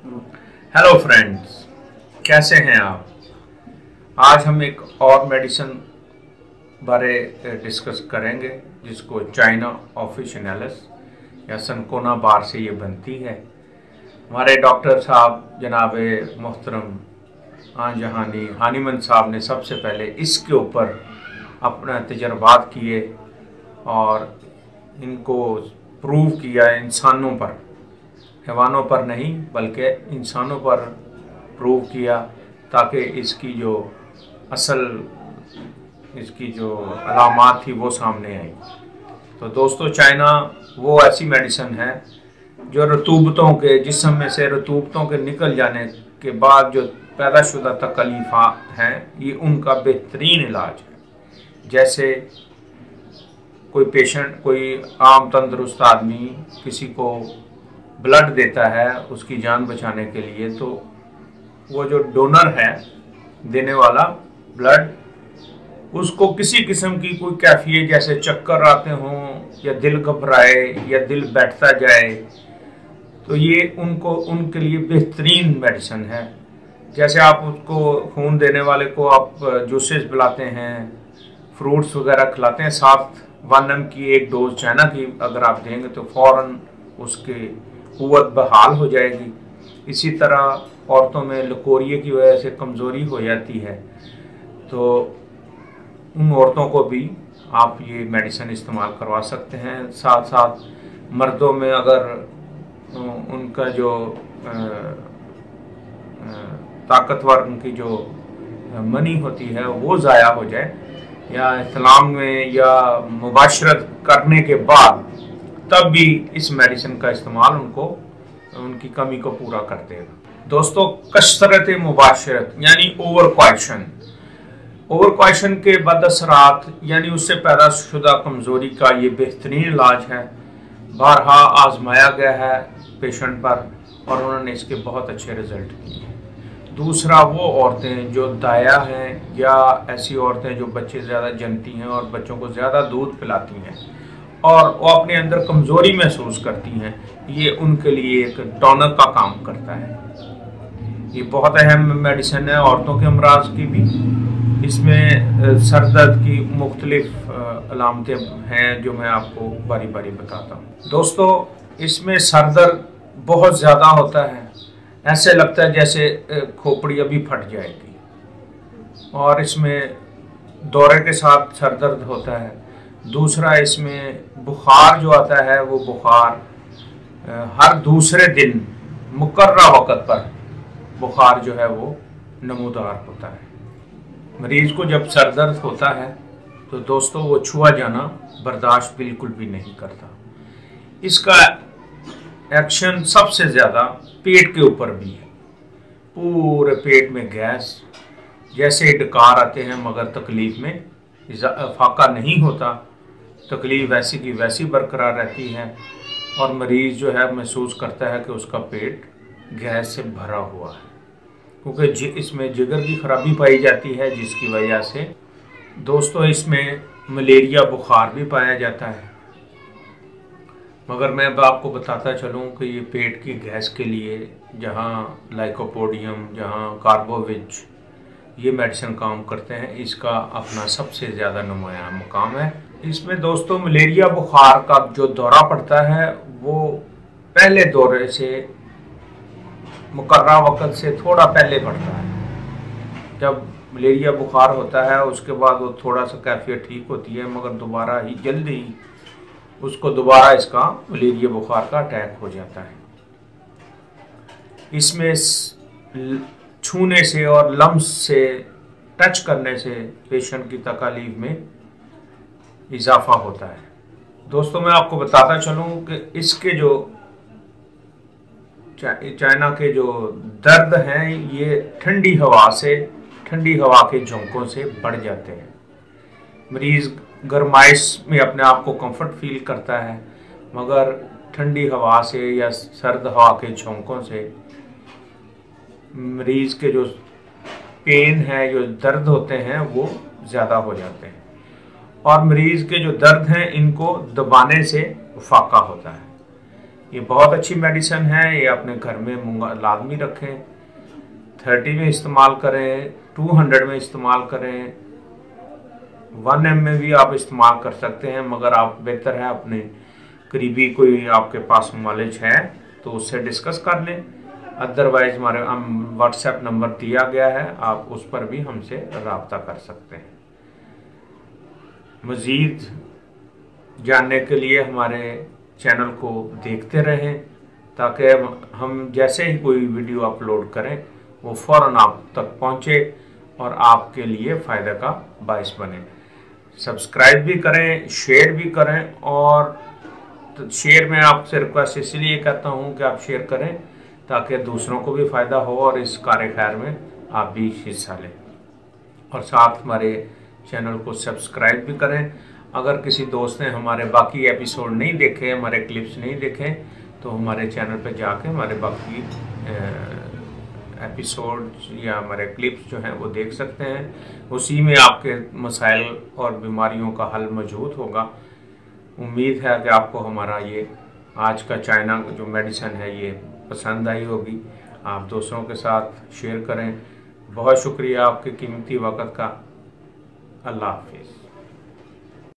Hello friends, कैसे हैं आप। आज हम एक और मेडिसिन बारे डिस्कस करेंगे जिसको चाइना ऑफिशिनैलिस या सनकोना बार से ये बनती है। हमारे डॉक्टर साहब जनाब मोहतरम जहानी हानीमन साहब ने सबसे पहले इसके ऊपर अपना तजर्बात किए और इनको प्रूव किया इंसानों पर, हैवानों पर नहीं बल्कि इंसानों पर प्रूव किया, ताकि इसकी जो अलामात थी वो सामने आई। तो दोस्तों, चाइना वो ऐसी मेडिसिन है जो रतूबतों के जिस्म में से रतूबतों के निकल जाने के बाद जो पैदाशुदा तकलीफ़ात हैं, ये उनका बेहतरीन इलाज है। जैसे कोई पेशेंट, कोई आम तंदुरुस्त आदमी किसी को ब्लड देता है उसकी जान बचाने के लिए, तो वो जो डोनर है, देने वाला ब्लड, उसको किसी किस्म की कोई कैफियत जैसे चक्कर आते हों या दिल घबराए या दिल बैठता जाए, तो ये उनके लिए बेहतरीन मेडिसिन है। जैसे आप उसको खून देने वाले को आप जूसेस पिलाते हैं, फ्रूट्स वगैरह खिलाते हैं, साथ 1 mg की एक डोज चाइना की अगर आप देंगे तो फ़ौरन उसकी कुव्वत बहाल हो जाएगी। इसी तरह औरतों में लकोरिए की वजह से कमज़ोरी हो जाती है, तो उन औरतों को भी आप ये मेडिसिन इस्तेमाल करवा सकते हैं। साथ साथ मर्दों में अगर उनका जो ताकतवर उनकी जो मनी होती है वो ज़ाया हो जाए, या इस्लाम में या मुबाशरत करने के बाद, तब भी इस मेडिसिन का इस्तेमाल उनको उनकी कमी को पूरा कर देगा। दोस्तों, कसरत मुबाशरत यानी ओवर क्वेश्चन के बदअसरात यानी उससे पैदाशुदा कमज़ोरी का ये बेहतरीन इलाज है। बारहा आजमाया गया है पेशेंट पर और उन्होंने इसके बहुत अच्छे रिजल्ट किए हैं। दूसरा, वो औरतें जो दाया हैं या ऐसी औरतें जो बच्चे ज़्यादा जनती हैं और बच्चों को ज़्यादा दूध पिलाती हैं और वो अपने अंदर कमज़ोरी महसूस करती हैं, ये उनके लिए एक टॉनर का काम करता है। ये बहुत अहम मेडिसिन है औरतों के अमराज की भी। इसमें सर दर्द की मुख्तलिफ अलामतें हैं जो मैं आपको बारी बारी बताता हूँ। दोस्तों, इसमें सर दर्द बहुत ज़्यादा होता है, ऐसे लगता है जैसे खोपड़ी अभी फट जाएगी, और इसमें दौरे के साथ सर दर्द होता है। दूसरा, इसमें बुखार जो आता है वो बुखार हर दूसरे दिन मुकर्रा वक़्त पर बुखार जो है वो नमूदार होता है। मरीज़ को जब सर दर्द होता है तो दोस्तों वो छुआ जाना बर्दाश्त बिल्कुल भी नहीं करता। इसका एक्शन सबसे ज़्यादा पेट के ऊपर भी है। पूरे पेट में गैस, जैसे डकार आते हैं मगर तकलीफ़ में फाका नहीं होता, तकलीफ़ वैसी की वैसी बरकरार रहती है और मरीज़ जो है महसूस करता है कि उसका पेट गैस से भरा हुआ है, क्योंकि इसमें जिगर की खराबी पाई जाती है, जिसकी वजह से दोस्तों इसमें मलेरिया बुखार भी पाया जाता है। मगर मैं अब आपको बताता चलूँ कि ये पेट की गैस के लिए जहाँ लाइकोपोडियम, जहाँ कार्बोविच, ये मेडिसिन काम करते हैं, इसका अपना सबसे ज़्यादा नुमायां मुकाम है। इसमें दोस्तों मलेरिया बुखार का जो दौरा पड़ता है वो पहले दौरे से, मुकर्रा वक़्त से थोड़ा पहले पड़ता है। जब मलेरिया बुखार होता है उसके बाद वो थोड़ा सा कैफियत ठीक होती है, मगर दोबारा ही जल्दी ही उसको दोबारा इसका मलेरिया बुखार का अटैक हो जाता है। इसमें छूने से और लम्स से, टच करने से पेशेंट की तकलीफ में इजाफा होता है। दोस्तों, मैं आपको बताता चलूँ कि इसके जो चाइना के जो दर्द हैं ये ठंडी हवा के झोंकों से बढ़ जाते हैं। मरीज़ गर्माइश में अपने आप को कंफर्ट फील करता है, मगर ठंडी हवा से या सर्द हवा के झोंकों से मरीज़ के जो पेन है, जो दर्द होते हैं वो ज़्यादा हो जाते हैं, और मरीज़ के जो दर्द हैं इनको दबाने से फाका होता है। ये बहुत अच्छी मेडिसिन है, ये अपने घर में लाजमी रखें। 30 में इस्तेमाल करें, 200 में इस्तेमाल करें, 1 ml में भी आप इस्तेमाल कर सकते हैं, मगर आप बेहतर है अपने करीबी कोई आपके पास नॉलेज है तो उससे डिस्कस कर लें। अदरवाइज हमारे व्हाट्सएप नंबर दिया गया है, आप उस पर भी हमसे रब्ता कर सकते हैं। मज़ीद जानने के लिए हमारे चैनल को देखते रहें, ताकि हम जैसे ही कोई वीडियो अपलोड करें वो फ़ौरन आप तक पहुंचे और आपके लिए फ़ायदा का बायस बने। सब्सक्राइब भी करें, शेयर भी करें, और तो शेयर में आपसे रिक्वेस्ट इसलिए करता हूं कि आप शेयर करें ताकि दूसरों को भी फ़ायदा हो और इस कार्य खैर में आप भी हिस्सा लें। और साथ हमारे चैनल को सब्सक्राइब भी करें। अगर किसी दोस्त ने हमारे बाकी एपिसोड नहीं देखे, हमारे क्लिप्स नहीं देखे, तो हमारे चैनल पर जाके हमारे बाकी एपिसोड या हमारे क्लिप्स जो हैं वो देख सकते हैं। उसी में आपके मसाइल और बीमारियों का हल मौजूद होगा। उम्मीद है कि आपको हमारा ये आज का चाइना जो मेडिसिन है ये पसंद आई होगी। आप दोस्तों के साथ शेयर करें। बहुत शुक्रिया आपके कीमती वक़्त का। अल्लाह हाफिज़।